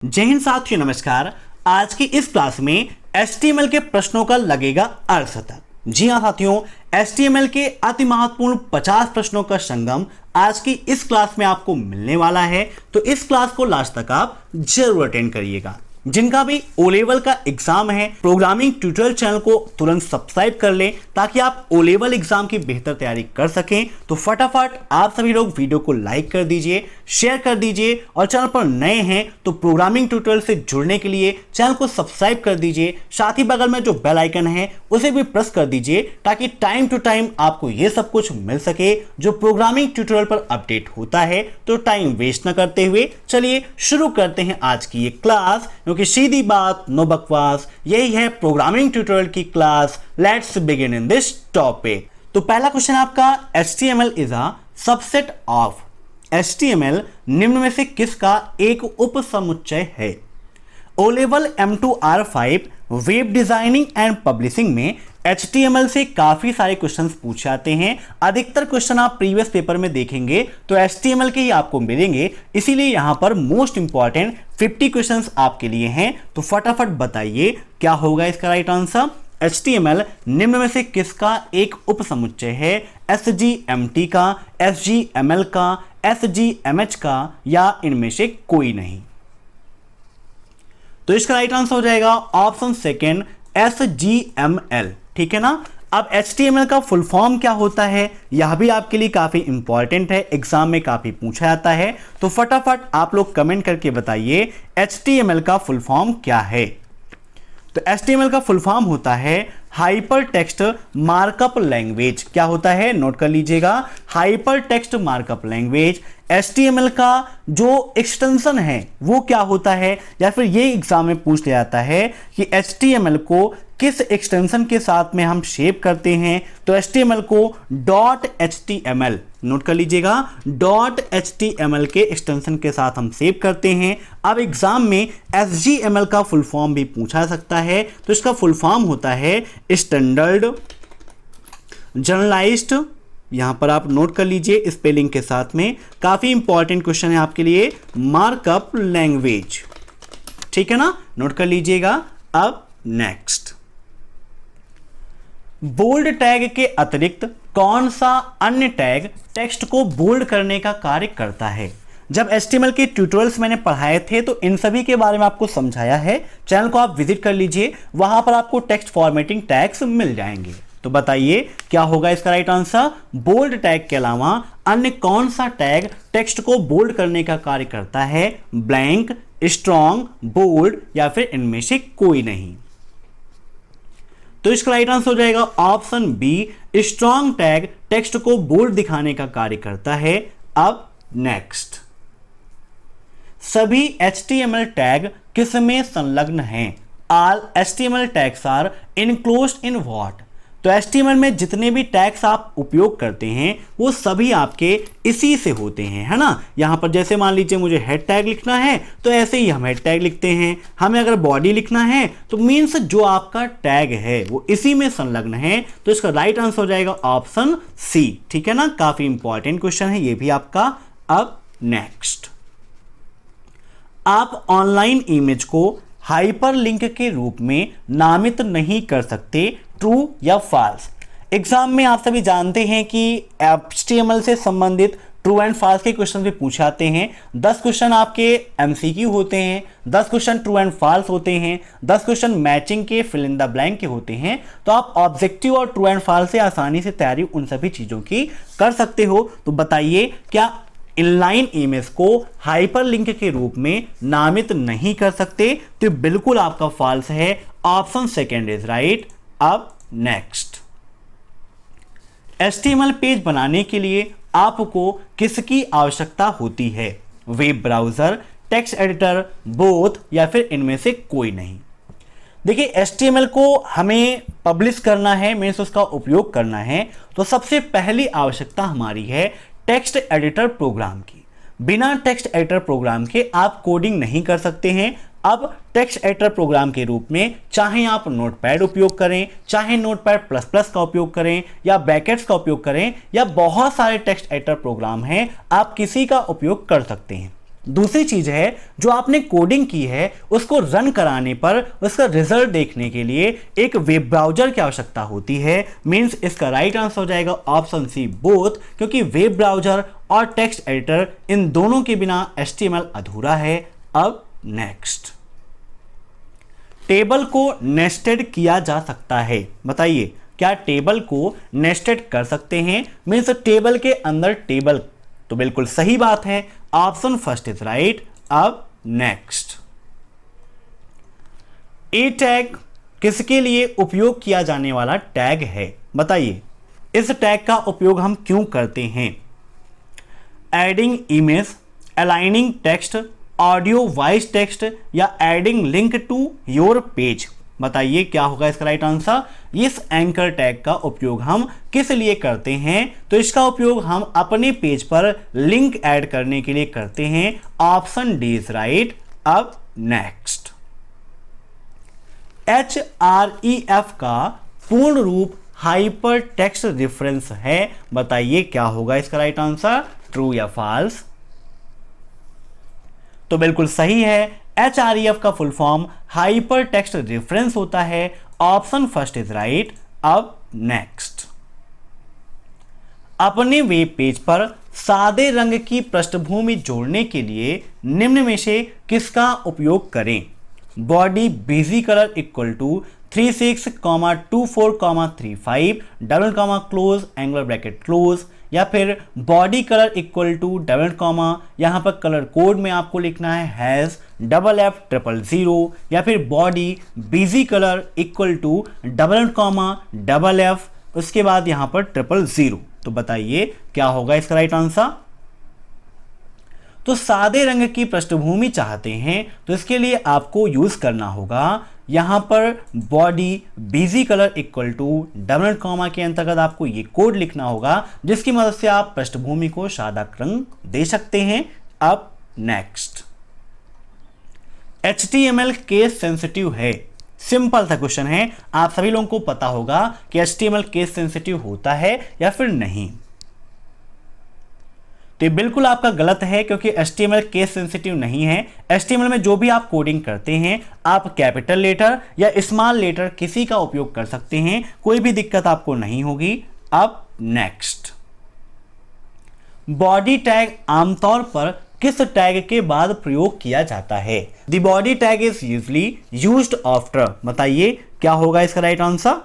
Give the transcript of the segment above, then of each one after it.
जय हिंद साथियों, नमस्कार। आज की इस क्लास में HTML के प्रश्नों का लगेगा अर्धशतक। जी हाँ साथियों, HTML के अति महत्वपूर्ण 50 प्रश्नों का संगम आज की इस क्लास में आपको मिलने वाला है, तो इस क्लास को लास्ट तक आप जरूर अटेंड करिएगा। जिनका भी ओ लेवल का एग्जाम है, प्रोग्रामिंग ट्यूटोरियल चैनल को तुरंत सब्सक्राइब कर लें ताकि आप ओ लेवल एग्जाम की बेहतर तैयारी कर सकें। तो फटाफट आप सभी लोग वीडियो को लाइक कर दीजिए, शेयर कर दीजिए और चैनल पर नए हैं तो प्रोग्रामिंग ट्यूटोरियल से जुड़ने के लिए चैनल को सब्सक्राइब कर दीजिए। साथ ही बगल में जो बेल आइकन है उसे भी प्रेस कर दीजिए ताकि टाइम टू टाइम आपको ये सब कुछ मिल सके जो प्रोग्रामिंग ट्यूटोरियल पर अपडेट होता है। तो टाइम वेस्ट न करते हुए चलिए शुरू करते हैं आज की ये क्लास, क्योंकि सीधी बात नो बकवास, यही है प्रोग्रामिंग ट्यूटोरियल की class. Let's begin in this topic. तो पहला क्वेश्चन आपका, HTML is a subset of. HTML निम्न में से किसका एक उपसमुच्चय है? O level M2R5 web designing and publishing में HTML से काफी सारे क्वेश्चंस पूछे जाते हैं। अधिकतर क्वेश्चन आप प्रीवियस पेपर में देखेंगे तो HTML के ही आपको मिलेंगे, इसीलिए यहां पर मोस्ट इंपॉर्टेंट 50 क्वेश्चंस आपके लिए हैं। तो फटाफट बताइए क्या होगा इसका राइट आंसर। HTML निम्न में से किसका एक उपसमुच्चय है? SGMT का, SGML का, SGMH का या इनमें से कोई नहीं? तो इसका राइट आंसर हो जाएगा ऑप्शन सेकेंड, SGML। ठीक है ना। अब HTML का फुल फॉर्म क्या होता है, यह भी आपके लिए काफी इंपॉर्टेंट है, एग्जाम में काफी पूछा जाता है। तो फटाफट आप लोग कमेंट करके बताइए HTML का फुल फॉर्म क्या है। तो HTML का फुल फॉर्म होता है हाइपर टेक्स्ट मार्कअप लैंग्वेज। क्या होता है, नोट कर लीजिएगा, hyper text markup language. HTML का जो एक्सटेंशन है वो क्या होता है, या फिर ये एग्जाम में पूछ लिया जाता है कि HTML को किस एक्सटेंशन के साथ में हम सेव करते हैं। तो HTML को .html, नोट कर लीजिएगा, .html के एक्सटेंशन के साथ हम सेव करते हैं। अब एग्जाम में SGML का फुल फॉर्म भी पूछा सकता है, तो इसका फुल फॉर्म होता है स्टैंडर्ड जनरलाइज्ड। यहां पर आप नोट कर लीजिए स्पेलिंग के साथ में, काफी इंपॉर्टेंट क्वेश्चन है आपके लिए, मार्कअप लैंग्वेज। ठीक है ना, नोट कर लीजिएगा। अब नेक्स्ट, बोल्ड टैग के अतिरिक्त कौन सा अन्य टैग टेक्स्ट को बोल्ड करने का कार्य करता है? जब HTML के ट्यूटोरियल्स मैंने पढ़ाए थे तो इन सभी के बारे में आपको समझाया है। चैनल को आप विजिट कर लीजिए, वहां पर आपको टेक्स्ट फॉर्मेटिंग टैग्स मिल जाएंगे। तो बताइए क्या होगा इसका राइट आंसर। बोल्ड टैग के अलावा अन्य कौन सा टैग टेक्स्ट को बोल्ड करने का कार्य करता है? ब्लैंक, स्ट्रॉन्ग, बोल्ड या फिर इनमें से कोई नहीं? तो इसका राइट आंसर हो जाएगा option B, strong tag text को बोल्ड दिखाने का कार्य करता है। अब नेक्स्ट, सभी HTML टैग किस में संलग्न हैं? All HTML tags are enclosed in what? तो HTML में जितने भी टैग्स आप उपयोग करते हैं वो सभी आपके इसी से होते हैं, है ना। यहां पर जैसे मान लीजिए मुझे हेड टैग लिखना है तो ऐसे ही हम हेड टैग लिखते हैं। हमें अगर बॉडी लिखना है तो मीन्स जो आपका टैग है वो इसी में संलग्न है। तो इसका राइट आंसर हो जाएगा ऑप्शन सी। ठीक है ना, काफी इंपॉर्टेंट क्वेश्चन है ये भी आपका। अब नेक्स्ट, आप ऑनलाइन इमेज को हाइपरलिंक के रूप में नामित नहीं कर सकते, ट्रू या फॉल्स? एग्जाम में आप सभी जानते हैं कि HTML से संबंधित ट्रू एंड फॉल्स के क्वेश्चन भी पूछे जाते हैं। 10 क्वेश्चन आपके MCQ होते हैं, 10 क्वेश्चन ट्रू एंड फॉल्स होते हैं, 10 क्वेश्चन मैचिंग के फिल इन द ब्लैंक के होते हैं। तो आप ऑब्जेक्टिव और ट्रू एंड फॉल्स से आसानी से तैयारी उन सभी चीजों की कर सकते हो। तो बताइए क्या इनलाइन इमेज को हाइपरलिंक के रूप में नामित नहीं कर सकते? तो बिल्कुल आपका फॉल्स है, ऑप्शन सेकेंड इज राइट। अब नेक्स्ट, HTML पेज बनाने के लिए आपको किसकी आवश्यकता होती है? Web browser, text editor, both या फिर इनमें से कोई नहीं? देखिए HTML को हमें पब्लिश करना है, मीन्स उसका उपयोग करना है, तो सबसे पहली आवश्यकता हमारी है टेक्स्ट एडिटर प्रोग्राम की। बिना टेक्स्ट एडिटर प्रोग्राम के आप कोडिंग नहीं कर सकते हैं। अब टेक्स्ट एडिटर प्रोग्राम के रूप में चाहे आप नोटपैड उपयोग करें, चाहे नोटपैड प्लस प्लस का उपयोग करें या ब्रैकेट्स का उपयोग करें, या बहुत सारे टेक्स्ट एडिटर प्रोग्राम हैं, आप किसी का उपयोग कर सकते हैं। दूसरी चीज है जो आपने कोडिंग की है उसको रन कराने पर उसका रिजल्ट देखने के लिए एक वेब ब्राउजर की आवश्यकता होती है। मींस इसका राइट आंसर हो जाएगा ऑप्शन सी बोथ, क्योंकि वेब ब्राउजर और टेक्स्ट एडिटर इन दोनों के बिना HTML अधूरा है। अब नेक्स्ट, टेबल को नेस्टेड किया जा सकता है। बताइए क्या टेबल को नेस्टेड कर सकते हैं? मींस टेबल के अंदर टेबल, तो बिल्कुल सही बात है, ऑप्शन फर्स्ट इज राइट। अब नेक्स्ट, ए टैग किसके लिए उपयोग किया जाने वाला टैग है? बताइए इस टैग का उपयोग हम क्यों करते हैं? Adding image, aligning text, audio voice text या adding link to your page. बताइए क्या होगा इसका राइट आंसर? इस एंकर टैग का उपयोग हम किस लिए करते हैं? तो इसका उपयोग हम अपने पेज पर लिंक ऐड करने के लिए करते हैं। Option D is right. अब नेक्स्ट, HREF का पूर्ण रूप हाइपर टेक्स्ट रेफरेंस है। बताइए क्या होगा इसका राइट आंसर? ट्रू या फॉल्स? तो बिल्कुल सही है, HREF का full form hyper text reference होता है। Option first is right. अब नेक्स्ट, अपने वेब पेज पर सादे रंग की पृष्ठभूमि जोड़ने के लिए निम्न में से किसका उपयोग करें? Body bg colour equal to 36,24,35 double comma close angular bracket close, या फिर body colour equal to double comma, यहां पर कलर कोड में आपको लिखना है हैज FFFFF, या फिर body bg colour equal to double comma FF, उसके बाद यहां पर 000। तो बताइए क्या होगा इसका राइट आंसर? तो सादे रंग की पृष्ठभूमि चाहते हैं तो इसके लिए आपको यूज करना होगा यहां पर body bg colour equal to double comma के अंतर्गत आपको ये कोड लिखना होगा जिसकी मदद से आप पृष्ठभूमि को सादा रंग दे सकते हैं। अब नेक्स्ट, HTML केस सेंसिटिव है। सिंपल सा क्वेश्चन है, आप सभी लोगों को पता होगा कि HTML केस सेंसिटिव होता है या फिर नहीं। तो ये बिल्कुल आपका गलत है क्योंकि HTML केस सेंसिटिव नहीं है। HTML में जो भी आप कोडिंग करते हैं आप कैपिटल लेटर या स्मॉल लेटर किसी का उपयोग कर सकते हैं, कोई भी दिक्कत आपको नहीं होगी। अब नेक्स्ट, बॉडी टैग आमतौर पर किस टैग के बाद प्रयोग किया जाता है? The body tag is usually used after. बताइए क्या होगा इसका राइट आंसर?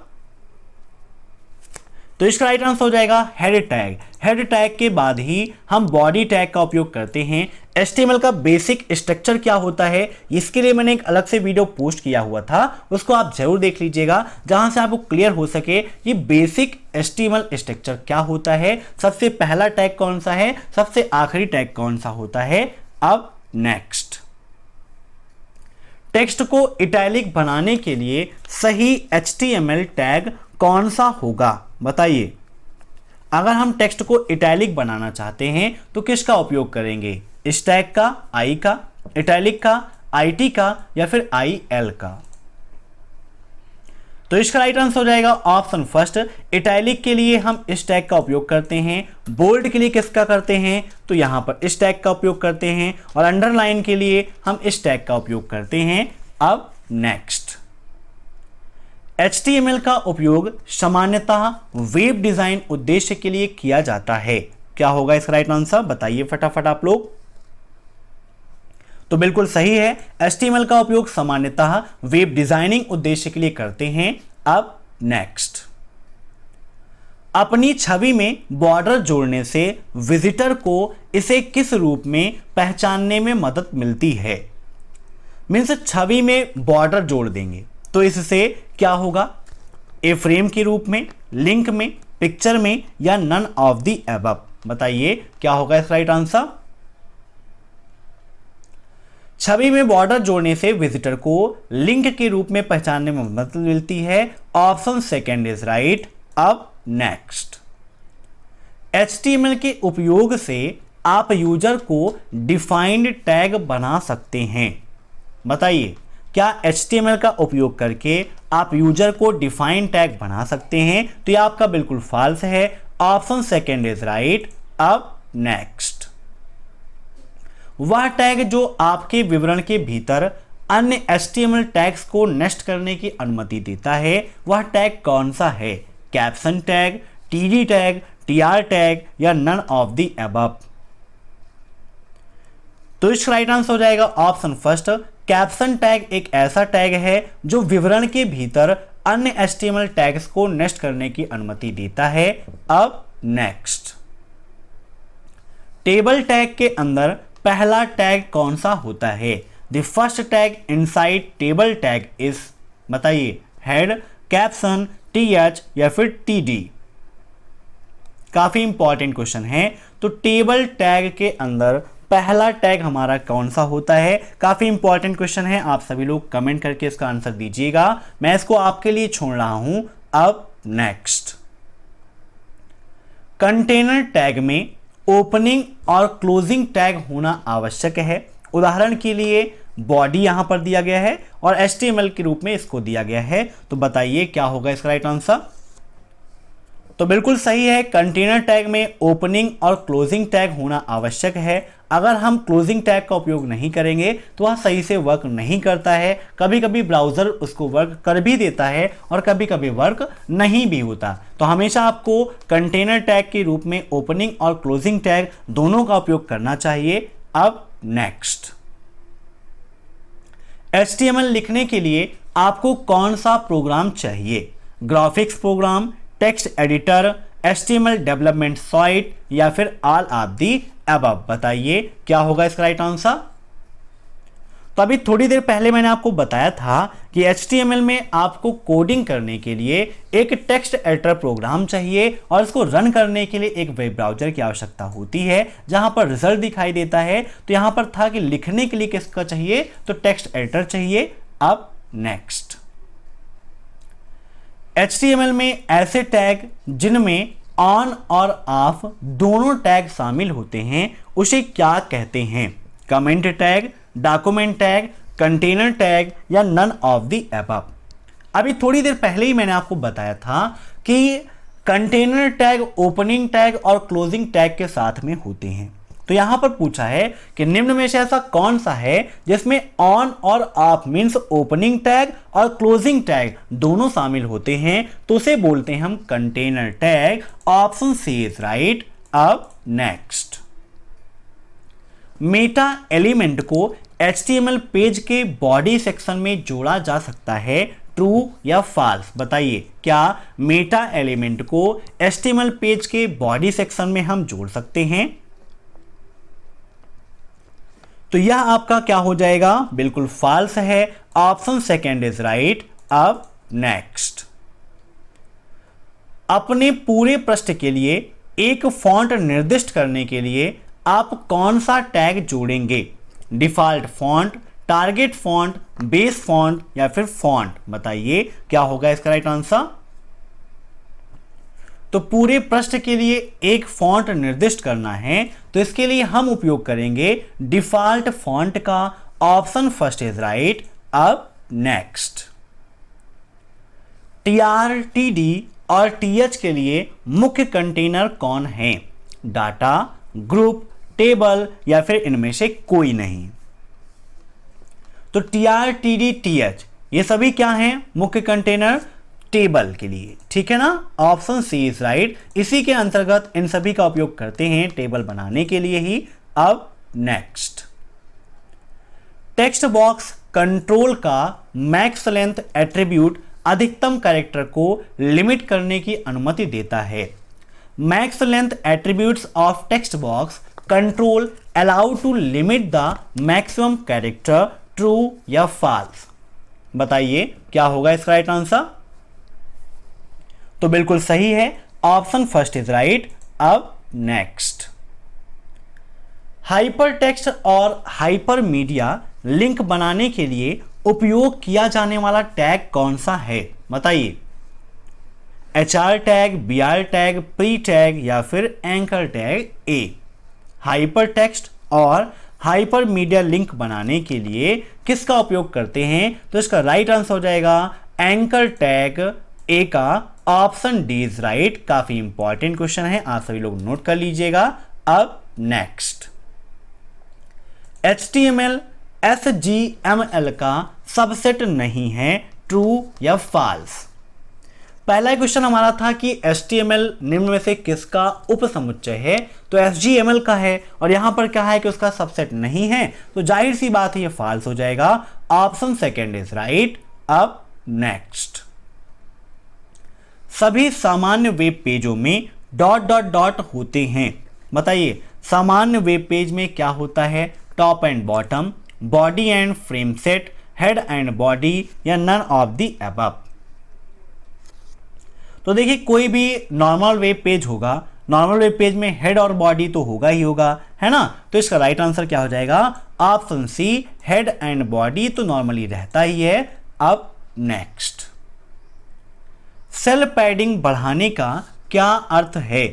तो इसका राइट आंसर हो जाएगा हेड टैग। हेड टैग के बाद ही हम बॉडी टैग का उपयोग करते हैं। HTML का बेसिक स्ट्रक्चर क्या होता है इसके लिए मैंने एक अलग से वीडियो पोस्ट किया हुआ था, उसको आप जरूर देख लीजिएगा जहां से आपको क्लियर हो सके ये बेसिक HTML स्ट्रक्चर क्या होता है, सबसे पहला टैग कौन सा है, सबसे आखिरी टैग कौन सा होता है। अब नेक्स्ट, टेक्स्ट को इटैलिक बनाने के लिए सही HTML टैग कौन सा होगा? बताइए अगर हम टेक्स्ट को इटैलिक बनाना चाहते हैं तो किसका उपयोग करेंगे? इस टैग का, आई का, इटैलिक का, IT का या फिर IL का? तो इसका राइट आंसर हो जाएगा ऑप्शन फर्स्ट। इटैलिक के लिए हम इस टैग का उपयोग करते हैं, बोल्ड के लिए किसका करते हैं तो यहां पर इस टैग का उपयोग करते हैं, और अंडरलाइन के लिए हम इस टैग का उपयोग करते हैं। अब नेक्स्ट, HTML का उपयोग सामान्यतः वेब डिजाइन उद्देश्य के लिए किया जाता है। क्या होगा इसका राइट आंसर? बताइए फटाफट आप लोग। तो बिल्कुल सही है, HTML का उपयोग सामान्यतः वेब डिजाइनिंग उद्देश्य के लिए करते हैं। अब नेक्स्ट, अपनी छवि में बॉर्डर जोड़ने से विजिटर को इसे किस रूप में पहचानने में मदद मिलती है? मीन्स छवि में बॉर्डर जोड़ देंगे तो इससे क्या होगा? ए फ्रेम के रूप में, लिंक में, पिक्चर में या नन ऑफ द अबव? बताइए क्या होगा इस राइट आंसर? छवि में बॉर्डर जोड़ने से विजिटर को लिंक के रूप में पहचानने में मदद मिलती है। Option second is right. अब नेक्स्ट, HTML के उपयोग से आप यूजर को डिफाइंड टैग बना सकते हैं। बताइए क्या HTML का उपयोग करके आप यूजर को डिफाइन टैग बना सकते हैं? तो यह आपका बिल्कुल फॉल्स है। Option second is right. अब नेक्स्ट, वह टैग जो आपके विवरण के भीतर अन्य HTML टैग्स को नेस्ट करने की अनुमति देता है वह टैग कौन सा है? Caption tag, TD tag, TR tag या नन ऑफ द अबव? तो इसका राइट आंसर हो जाएगा ऑप्शन फर्स्ट। कैप्शन टैग एक ऐसा टैग है जो विवरण के भीतर अन्य HTML टैग्स को नेस्ट करने की अनुमति देता है। अब नेक्स्ट, टेबल टैग के अंदर पहला टैग कौन सा होता है? The first tag inside table tag is, बताइए, हेड, कैप्शन, TH या फिर TD? काफी इंपॉर्टेंट क्वेश्चन है। तो टेबल टैग के अंदर पहला टैग हमारा कौन सा होता है? काफी इंपॉर्टेंट क्वेश्चन है, आप सभी लोग कमेंट करके इसका आंसर दीजिएगा, मैं इसको आपके लिए छोड़ रहा हूं। अब नेक्स्ट, कंटेनर टैग में ओपनिंग और क्लोजिंग टैग होना आवश्यक है। उदाहरण के लिए बॉडी यहां पर दिया गया है और HTML के रूप में इसको दिया गया है, तो बताइए क्या होगा इसका राइट आंसर? तो बिल्कुल सही है, कंटेनर टैग में ओपनिंग और क्लोजिंग टैग होना आवश्यक है। अगर हम क्लोजिंग टैग का उपयोग नहीं करेंगे तो वह सही से वर्क नहीं करता है। कभी कभी ब्राउज़र उसको वर्क कर भी देता है और कभी कभी वर्क नहीं भी होता। तो हमेशा आपको कंटेनर टैग के रूप में ओपनिंग और क्लोजिंग टैग दोनों का उपयोग करना चाहिए। अब नेक्स्ट, HTML लिखने के लिए आपको कौन सा प्रोग्राम चाहिए? Graphics program, text editor, HTML development site या फिर ऑल ऑफ दी अबव? बताइए क्या होगा इसका राइट आंसर? तो अभी थोड़ी देर पहले मैंने आपको बताया था कि HTML में आपको कोडिंग करने के लिए एक टेक्स्ट एडिटर प्रोग्राम चाहिए और इसको रन करने के लिए एक वेब ब्राउज़र की आवश्यकता होती है जहां पर रिजल्ट दिखाई देता है। तो यहां पर था कि लिखने के लिए किसका चाहिए? तो टेक्स्ट एडिटर चाहिए। अब नेक्स्ट, HTML में ऐसे टैग जिनमें ऑन और ऑफ दोनों टैग शामिल होते हैं उसे क्या कहते हैं? Comment tag, document tag, container tag या नन ऑफ द अबव? अभी थोड़ी देर पहले ही मैंने आपको बताया था कि कंटेनर टैग ओपनिंग टैग और क्लोजिंग टैग के साथ में होते हैं। तो यहां पर पूछा है कि निम्न में से ऐसा कौन सा है जिसमें ऑन और ऑफ मींस ओपनिंग टैग और क्लोजिंग टैग दोनों शामिल होते हैं, तो उसे बोलते हैं हम container tag. Option C is right. अब नेक्स्ट, मेटा एलिमेंट को HTML पेज के बॉडी सेक्शन में जोड़ा जा सकता है, ट्रू या फॉल्स? बताइए, क्या मेटा एलिमेंट को HTML पेज के बॉडी सेक्शन में हम जोड़ सकते हैं? तो यह आपका क्या हो जाएगा? बिल्कुल फॉल्स है। Option second is right. अब नेक्स्ट, अपने पूरे पृष्ठ के लिए एक फॉन्ट निर्दिष्ट करने के लिए आप कौन सा टैग जोड़ेंगे? Default font, target font, base font या फिर फॉन्ट? बताइए क्या होगा इसका राइट आंसर? तो पूरे पृष्ठ के लिए एक फॉन्ट निर्दिष्ट करना है तो इसके लिए हम उपयोग करेंगे डिफॉल्ट फॉन्ट का। Option first is right. अब नेक्स्ट, TR, TD और TH के लिए मुख्य कंटेनर कौन है? डाटा, ग्रुप, टेबल या फिर इनमें से कोई नहीं? तो TR, TD, TH ये सभी क्या हैं? मुख्य कंटेनर टेबल के लिए, ठीक है ना? Option C is right. इसी के अंतर्गत इन सभी का उपयोग करते हैं टेबल बनाने के लिए ही। अब नेक्स्ट, टेक्स्ट बॉक्स कंट्रोल का मैक्स लेंथ एट्रीब्यूट अधिकतम कैरेक्टर को लिमिट करने की अनुमति देता है। Max length attributes of text box control allow to limit the maximum character, true या फॉल्स? बताइए क्या होगा इसका राइट आंसर? तो बिल्कुल सही है, ऑप्शन फर्स्ट इज राइट। अब नेक्स्ट, हाइपर टेक्स्ट और हाइपर मीडिया लिंक बनाने के लिए उपयोग किया जाने वाला टैग कौन सा है? बताइए, HR tag, BR tag, pre tag या फिर एंकर टैग? ए, हाइपर टेक्स्ट और हाइपर मीडिया लिंक बनाने के लिए किसका उपयोग करते हैं? तो इसका राइट आंसर हो जाएगा एंकर टैग, ए का। Option D is right. काफी इंपॉर्टेंट क्वेश्चन है, आप सभी लोग नोट कर लीजिएगा। अब नेक्स्ट, HTML HTML का सबसेट नहीं है, ट्रू या फॉल्स। पहला क्वेश्चन हमारा था कि HTML निम्न में से किसका उपसमुच्चय है, तो HTML का है, और यहां पर क्या है कि उसका सबसेट नहीं है, तो जाहिर सी बात है ये फॉल्स हो जाएगा। Option second is right. अब नेक्स्ट, सभी सामान्य वेब पेजों में डॉट डॉट डॉट होते हैं। बताइए सामान्य वेब पेज में क्या होता है, top and bottom, body and frame set, head and body, या नन ऑफ द अबव। तो देखिए कोई भी नॉर्मल वेब पेज होगा, नॉर्मल वेब पेज में हेड और बॉडी तो होगा ही होगा, है ना। तो इसका राइट आंसर क्या हो जाएगा, option C, head and body तो नॉर्मली रहता ही है। अब नेक्स्ट, सेल पैडिंग बढ़ाने का क्या अर्थ है,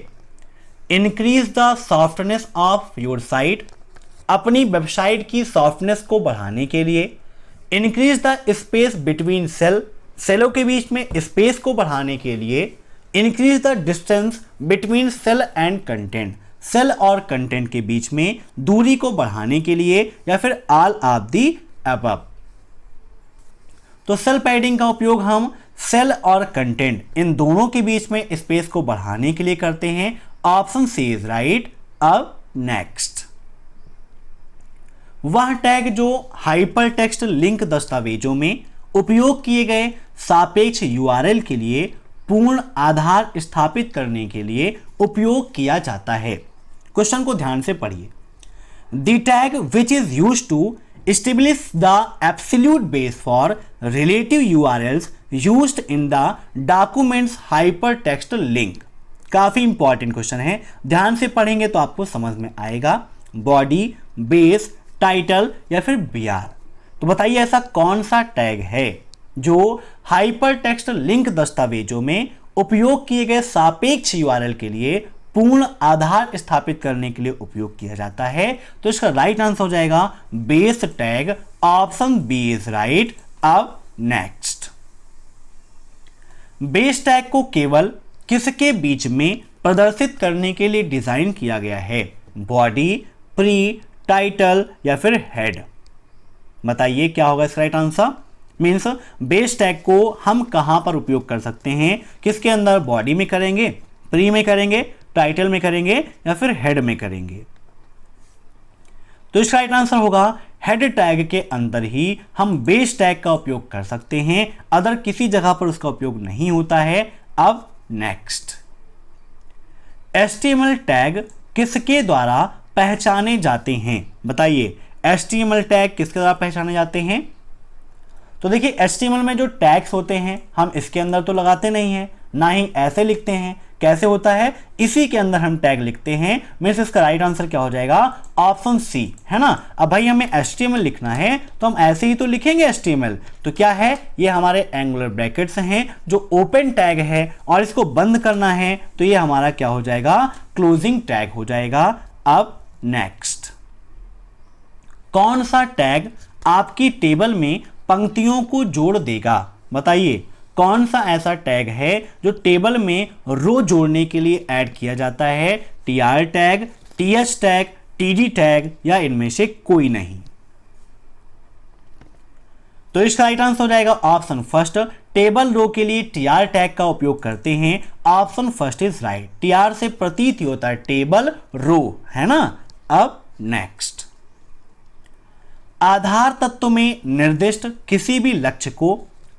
increase the softness of your site, अपनी वेबसाइट की सॉफ्टनेस को बढ़ाने के लिए, increase the space between cell, सेलों के बीच में स्पेस को बढ़ाने के लिए, increase the distance between cell and content, cell और कंटेंट के बीच में दूरी को बढ़ाने के लिए, या फिर ऑल ऑफ द अबव। तो सेल पैडिंग का उपयोग हम सेल और कंटेंट इन दोनों के बीच में स्पेस को बढ़ाने के लिए करते हैं। Option C is right. अब नेक्स्ट, वह टैग जो हाइपर टेक्स्ट लिंक दस्तावेजों में उपयोग किए गए सापेक्ष URL के लिए पूर्ण आधार स्थापित करने के लिए उपयोग किया जाता है। क्वेश्चन को ध्यान से पढ़िए। The tag which is used to establish the absolute base for relative URLs used in the documents hypertext link। काफी इंपॉर्टेंट क्वेश्चन है, ध्यान से पढ़ेंगे तो आपको समझ में आएगा। बॉडी, बेस, टाइटल या फिर BR। तो बताइए ऐसा कौन सा टैग है जो हाइपरटेक्स्ट लिंक दस्तावेजों में उपयोग किए गए सापेक्ष URL के लिए पूर्ण आधार स्थापित करने के लिए उपयोग किया जाता है। तो इसका राइट आंसर हो जाएगा base tag. Option B is right. अब नेक्स्ट, बेस टैग को केवल किसके बीच में प्रदर्शित करने के लिए डिजाइन किया गया है, बॉडी, प्री, टाइटल या फिर हेड। बताइए क्या होगा इसका right answer. Means base tag को हम कहां पर उपयोग कर सकते हैं, किसके अंदर, बॉडी में करेंगे, प्री में करेंगे, टाइटल में करेंगे या फिर हेड में करेंगे। तो इसका राइट आंसर होगा हेड टैग के अंदर ही हम बेस टैग का उपयोग कर सकते हैं, अदर किसी जगह पर उसका उपयोग नहीं होता है। अब नेक्स्ट, HTML टैग किसके द्वारा पहचाने जाते हैं। बताइए HTML टैग किसके द्वारा पहचाने जाते हैं। तो देखिए HTML में जो टैग्स होते हैं हम इसके अंदर तो लगाते नहीं हैं, ना ही ऐसे लिखते हैं। कैसे होता है, इसी के अंदर हम टैग लिखते हैं। मीन्स इसका राइट आंसर क्या हो जाएगा, ऑप्शन सी, है ना। अब भाई हमें HTML लिखना है तो हम ऐसे ही तो लिखेंगे HTML। तो क्या है, ये हमारे एंगुलर ब्रैकेट्स हैं जो ओपन टैग है, और इसको बंद करना है तो ये हमारा क्या हो जाएगा, क्लोजिंग टैग हो जाएगा। अब नेक्स्ट, कौन सा टैग आपकी टेबल में पंक्तियों को जोड़ देगा। बताइए कौन सा ऐसा टैग है जो टेबल में रो जोड़ने के लिए ऐड किया जाता है, TR tag, TH tag, TD tag या इनमें से कोई नहीं। तो इसका राइट आंसर हो जाएगा ऑप्शन फर्स्ट। टेबल रो के लिए TR टैग का उपयोग करते हैं। Option first is right. TR से प्रतीत ही होता है टेबल रो, है ना। अब नेक्स्ट, आधार तत्व में निर्दिष्ट किसी भी लक्ष्य को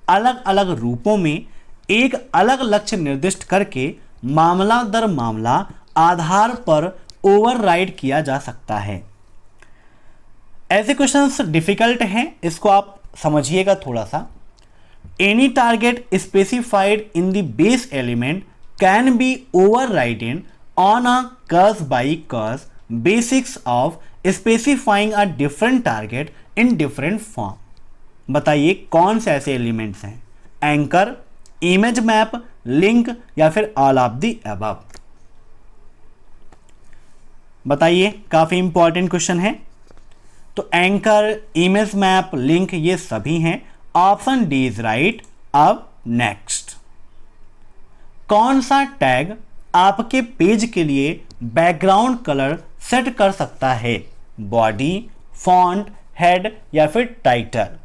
अलग अलग रूपों में एक अलग लक्ष्य निर्दिष्ट करके मामला दर मामला आधार पर ओवरराइड किया जा सकता है। ऐसे क्वेश्चंस डिफिकल्ट हैं, इसको आप समझिएगा थोड़ा सा। Any target specified in the base element can be overridden on a case by case basis of specifying a different target in different form. बताइए कौन से ऐसे एलिमेंट्स हैं, एंकर, इमेज मैप, लिंक या फिर ऑल ऑफ द अबव। बताइए, काफी important question है। तो एंकर, इमेज मैप, लिंक ये सभी हैं। Option D is right. अब नेक्स्ट, कौन सा टैग आपके पेज के लिए बैकग्राउंड कलर सेट कर सकता है, बॉडी, फॉन्ट, हेड या फिर टाइटल।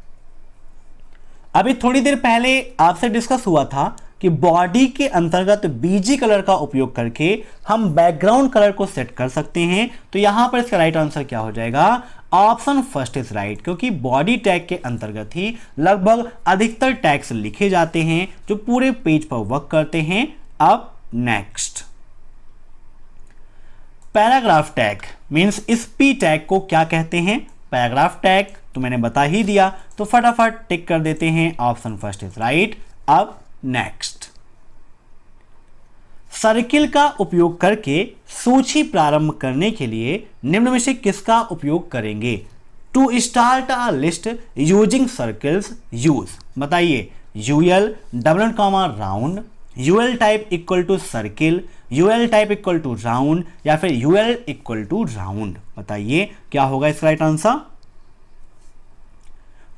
अभी थोड़ी देर पहले आपसे डिस्कस हुआ था कि बॉडी के अंतर्गत बीजी कलर का उपयोग करके हम बैकग्राउंड कलर को सेट कर सकते हैं। तो यहां पर इसका राइट आंसर क्या हो जाएगा? ऑप्शन फर्स्ट इज राइट, क्योंकि बॉडी टैग के अंतर्गत ही लगभग अधिकतर टैग्स लिखे जाते हैं जो पूरे पेज पर वर्क करते हैं। अब नेक्स्ट, पैराग्राफ टैग मींस इस पी टैग को क्या कहते हैं? पैराग्राफ टैग तो मैंने बता ही दिया, तो फटाफट टिक कर देते हैं, ऑप्शन फर्स्ट इज राइट। अब नेक्स्ट, सर्किल का उपयोग करके सूची प्रारंभ करने के लिए निम्न में से किसका उपयोग करेंगे? To start a list using circles use, बताइए UL double comma round, UL type equal to circle, UL type equal to round या फिर यूएल इक्वल टू राउंड। बताइए क्या होगा इसका राइट आंसर?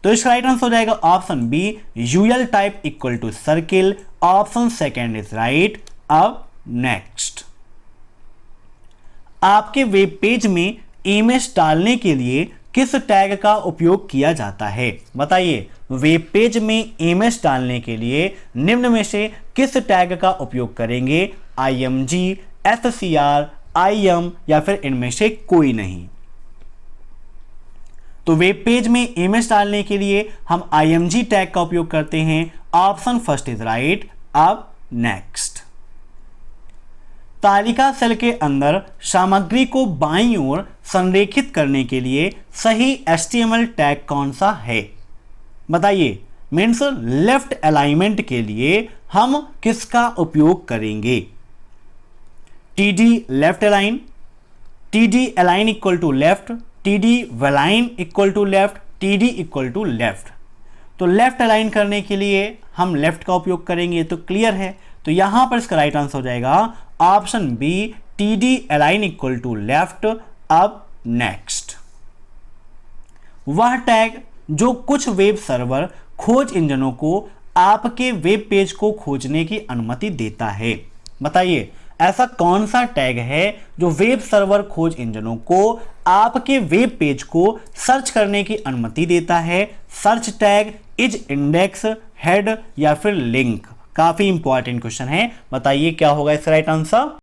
तो इसका राइट आंसर हो जाएगा option B, UL type equal to circle. Option second is right. अब नेक्स्ट, आपके वेब पेज में इमेज डालने के लिए किस टैग का उपयोग किया जाता है? बताइए वेब पेज में इमेज डालने के लिए निम्न में से किस टैग का उपयोग करेंगे? img, scr, im या फिर इनमें से कोई नहीं। तो वेब पेज में इमेज डालने के लिए हम img टैग का उपयोग करते हैं। Option first is right. अब नेक्स्ट, तालिका सेल के अंदर सामग्री को बाईं ओर संरेखित करने के लिए सही HTML टैग कौन सा है? बताइए मीन्स लेफ्ट अलाइनमेंट के लिए हम किसका उपयोग करेंगे? TD left align, TD align equal to left, TD valign equal to left, TD equal to left. तो लेफ्ट अलाइन करने के लिए हम लेफ्ट का उपयोग करेंगे, तो क्लियर है। तो यहां पर इसका राइट आंसर हो जाएगा option B, TD align equal to left. अब नेक्स्ट, वह टैग जो कुछ वेब सर्वर खोज इंजनों को आपके वेब पेज को खोजने की अनुमति देता है। बताइए ऐसा कौन सा टैग है जो वेब सर्वर खोज इंजनों को आपके वेब पेज को सर्च करने की अनुमति देता है? Search tag, is index, head या फिर लिंक? काफी इंपॉर्टेंट क्वेश्चन है, बताइए क्या होगा इसका राइट आंसर?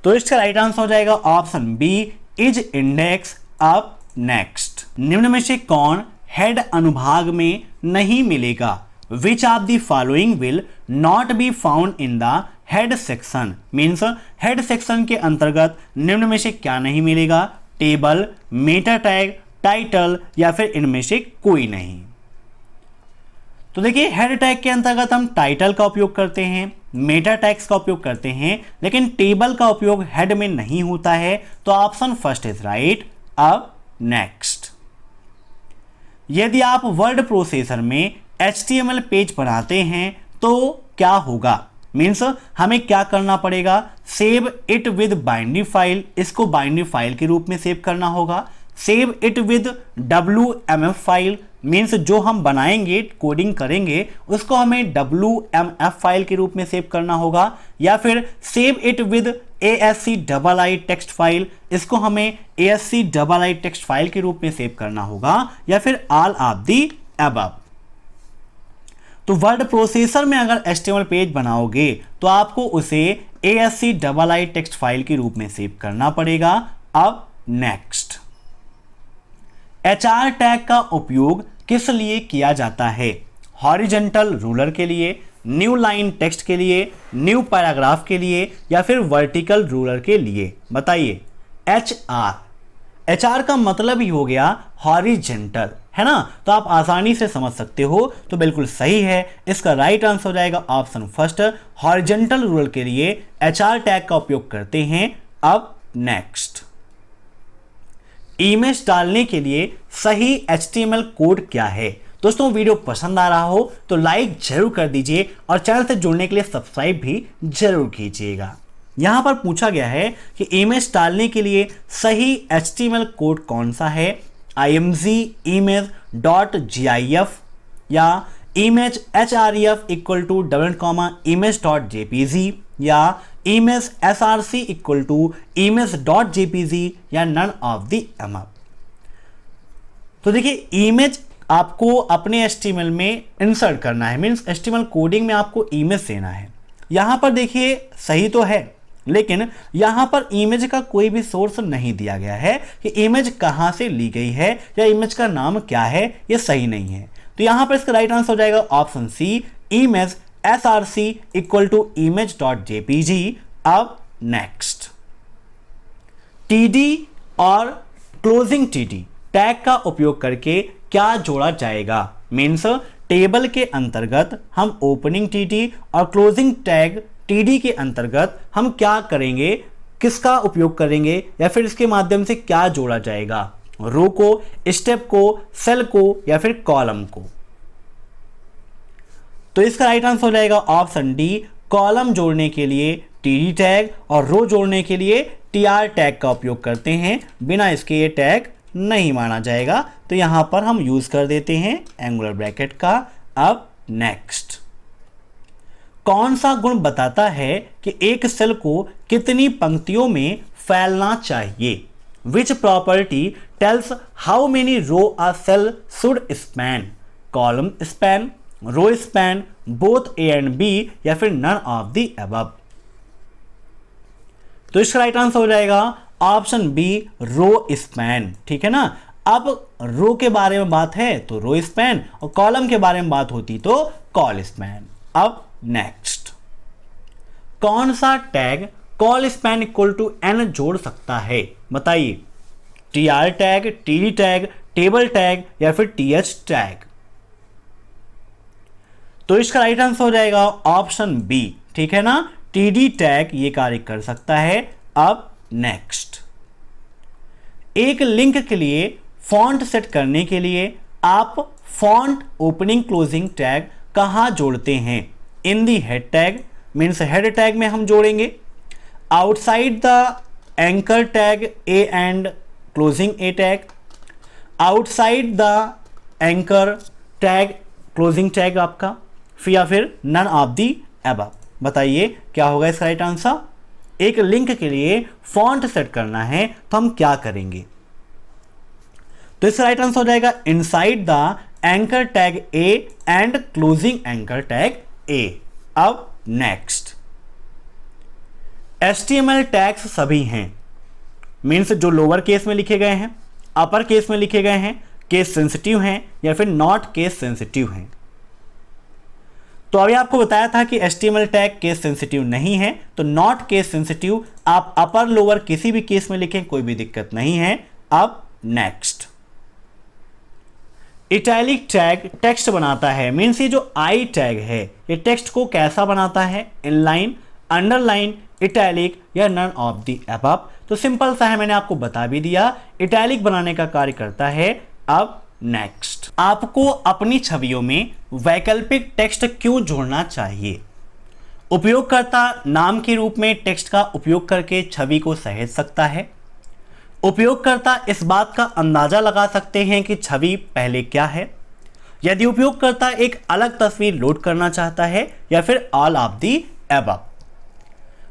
तो इसका राइट आंसर हो जाएगा ऑप्शन बी, इज इंडेक्स। अब नेक्स्ट, निम्न में से कौन हेड अनुभाग में नहीं मिलेगा? Which of the following will not be found in the head section? Means head section के अंतर्गत निम्न में से क्या नहीं मिलेगा? टेबल, मेटा टैग, टाइटल या फिर इनमें से कोई नहीं। तो देखिए हेड टैग के अंतर्गत हम टाइटल का उपयोग करते हैं, मेटा टैग्स का उपयोग करते हैं, लेकिन टेबल का उपयोग हेड में नहीं होता है। तो ऑप्शन फर्स्ट इज राइट। अब नेक्स्ट, यदि आप वर्ड प्रोसेसर में HTML पेज बनाते हैं तो क्या होगा? मीन्स हमें क्या करना पड़ेगा? Save it with binary file, इसको बाइनरी फाइल के रूप में सेव करना होगा। Save it with WMF file, means जो हम बनाएंगे कोडिंग करेंगे उसको हमें WMF फाइल के रूप में सेव करना होगा। या फिर save it with ASCII text file, इसको हमें ASCII टेक्स्ट फाइल के रूप में सेव करना होगा। या फिर ऑल ऑफ दी अबव। तो वर्ड प्रोसेसर में अगर HTML पेज बनाओगे तो आपको उसे ASCII टेक्स्ट फाइल के रूप में सेव करना पड़ेगा। अब नेक्स्ट, HR टैग का उपयोग किस लिए किया जाता है? हॉरिजॉन्टल रूलर के लिए, न्यू लाइन टेक्स्ट के लिए, न्यू पैराग्राफ के लिए या फिर वर्टिकल रूलर के लिए? बताइए। HR का मतलब ही हो गया हॉरिजॉन्टल, है ना? तो आप आसानी से समझ सकते हो, तो बिल्कुल सही है। इसका राइट आंसर हो जाएगा ऑप्शन फर्स्ट, हॉरिजॉन्टल रूलर के लिए HR टैग का उपयोग करते हैं। अब नेक्स्ट, इमेज डालने के लिए सही HTML कोड क्या है? दोस्तों वीडियो पसंद आ रहा हो तो लाइक जरूर कर दीजिए और चैनल से जुड़ने के लिए सब्सक्राइब भी जरूर कीजिएगा। यहां पर पूछा गया है कि इमेज डालने के लिए सही HTML कोड कौन सा है? img image.gif या image href equal to image.jpg या image src equal to image.jpg या नन ऑफ द अबव। तो देखिए इमेज आपको अपने HTML में इंसर्ट करना है, मीन्स HTML कोडिंग में आपको इमेज देना है। यहां पर देखिए सही तो है, लेकिन यहां पर इमेज का कोई भी सोर्स नहीं दिया गया है कि इमेज कहां से ली गई है या इमेज का नाम क्या है, ये सही नहीं है। तो यहां पर इसका राइट आंसर हो जाएगा option C, image src equal to image.jpg। अब नेक्स्ट, टीडी और क्लोजिंग टीडी टैग का उपयोग करके क्या जोड़ा जाएगा। मीन्स टेबल के अंतर्गत हम ओपनिंग टीडी और क्लोजिंग टैग टीडी के अंतर्गत हम क्या करेंगे, किसका उपयोग करेंगे या फिर इसके माध्यम से क्या जोड़ा जाएगा, रो को, स्टेप को, सेल को या फिर कॉलम को। तो इसका राइट आंसर हो जाएगा ऑप्शन डी, कॉलम जोड़ने के लिए टीडी टैग और रो जोड़ने के लिए टीआर टैग का उपयोग करते हैं, बिना इसके ये टैग नहीं माना जाएगा। तो यहां पर हम यूज कर देते हैं एंगुलर ब्रैकेट का। अब नेक्स्ट, कौन सा गुण बताता है कि एक सेल को कितनी पंक्तियों में फैलना चाहिए। Which property tells how many row a cell should span, column span, row span, both A and B या फिर नन ऑफ द अबव। तो इसका राइट आंसर हो जाएगा ऑप्शन बी, रो स्पैन। ठीक है ना। अब रो के बारे में बात है तो रो स्पैन और कॉलम के बारे में बात होती तो कॉल स्पैन। अब नेक्स्ट, कौन सा tag col span equal to N जोड़ सकता है, बताइए। TR tag, TD tag, table tag या फिर टीएच टैग। तो इसका राइट आंसर हो जाएगा ऑप्शन बी। ठीक है ना, टीडी टैग ये कार्य कर सकता है। अब नेक्स्ट, एक लिंक के लिए फॉन्ट सेट करने के लिए आप फॉन्ट ओपनिंग क्लोजिंग टैग कहां जोड़ते हैं। In the head tag, means head tag में हम जोड़ेंगे। Outside the anchor tag A and closing A tag, outside the anchor tag closing tag आपका, या फिर नन ऑफ दी अबव। बताइए क्या होगा इसका राइट आंसर। एक लिंक के लिए फॉन्ट सेट करना है तो हम क्या करेंगे। तो इसका राइट आंसर हो जाएगा inside the anchor tag A and closing anchor tag A. अब नेक्स्ट, HTML टैग्स सभी हैं, मीन्स जो लोअर केस में लिखे गए हैं, अपर केस में लिखे गए हैं, केस सेंसिटिव हैं या फिर नॉट केस सेंसिटिव हैं। तो अभी आपको बताया था कि HTML टैग केस सेंसिटिव नहीं है, तो नॉट केस सेंसिटिव आप अपर लोअर किसी भी केस में लिखें, कोई भी दिक्कत नहीं है। अब नेक्स्ट, इटैलिक टैग टेक्स्ट बनाता है, मीन्स ये जो आई टैग है ये टेक्स्ट को कैसा बनाता है, इनलाइन, अंडरलाइन, इटैलिक या नन ऑफ द अबव। तो सिंपल सा है, मैंने आपको बता भी दिया, इटैलिक बनाने का कार्य करता है। अब नेक्स्ट, आपको अपनी छवियों में वैकल्पिक टेक्स्ट क्यों जोड़ना चाहिए। उपयोगकर्ता नाम के रूप में टेक्स्ट का उपयोग करके छवि को सहेज सकता है। उपयोगकर्ता इस बात का अंदाजा लगा सकते हैं कि छवि पहले क्या है। यदि उपयोगकर्ता एक अलग तस्वीर लोड करना चाहता है या फिर ऑल ऑफ दी अबव।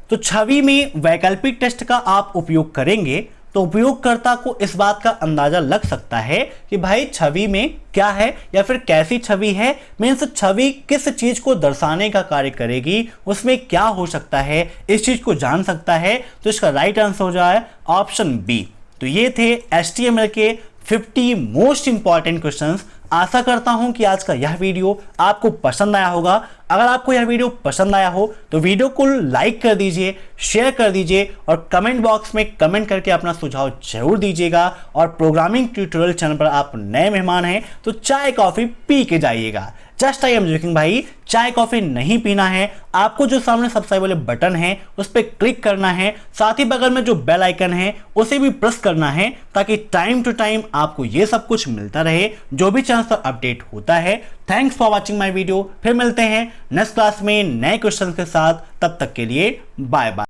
तो छवि में वैकल्पिक टेक्स्ट का आप उपयोग करेंगे तो उपयोगकर्ता को इस बात का अंदाजा लग सकता है कि भाई छवि में क्या है या फिर कैसी छवि है, मीन्स छवि किस चीज को दर्शाने का कार्य करेगी, उसमें क्या हो सकता है, इस चीज को जान सकता है। तो इसका राइट आंसर हो जाए ऑप्शन बी। तो ये थे HTML के 50 मोस्ट इंपॉर्टेंट क्वेश्चंस। आशा करता हूं कि आज का यह वीडियो आपको पसंद आया होगा। अगर आपको यह वीडियो पसंद आया हो तो वीडियो को लाइक कर दीजिए, शेयर कर दीजिए और कमेंट बॉक्स में कमेंट करके अपना सुझाव जरूर दीजिएगा। और प्रोग्रामिंग ट्यूटोरियल चैनल पर आप नए मेहमान हैं तो चाय कॉफी पी के जाइएगा। जस्ट आई एम जोकिंग भाई, चाय कॉफी नहीं पीना है, आपको जो सामने सब्सक्राइब वाले बटन है उस पर क्लिक करना है, साथ ही बगल में जो बेल आइकन है उसे भी प्रेस करना है ताकि टाइम टू टाइम आपको ये सब कुछ मिलता रहे जो भी चैनल पर अपडेट होता है। Thanks for watching my video. फिर मिलते हैं नेक्स्ट क्लास में नए क्वेश्चन के साथ, तब तक के लिए बाय बाय।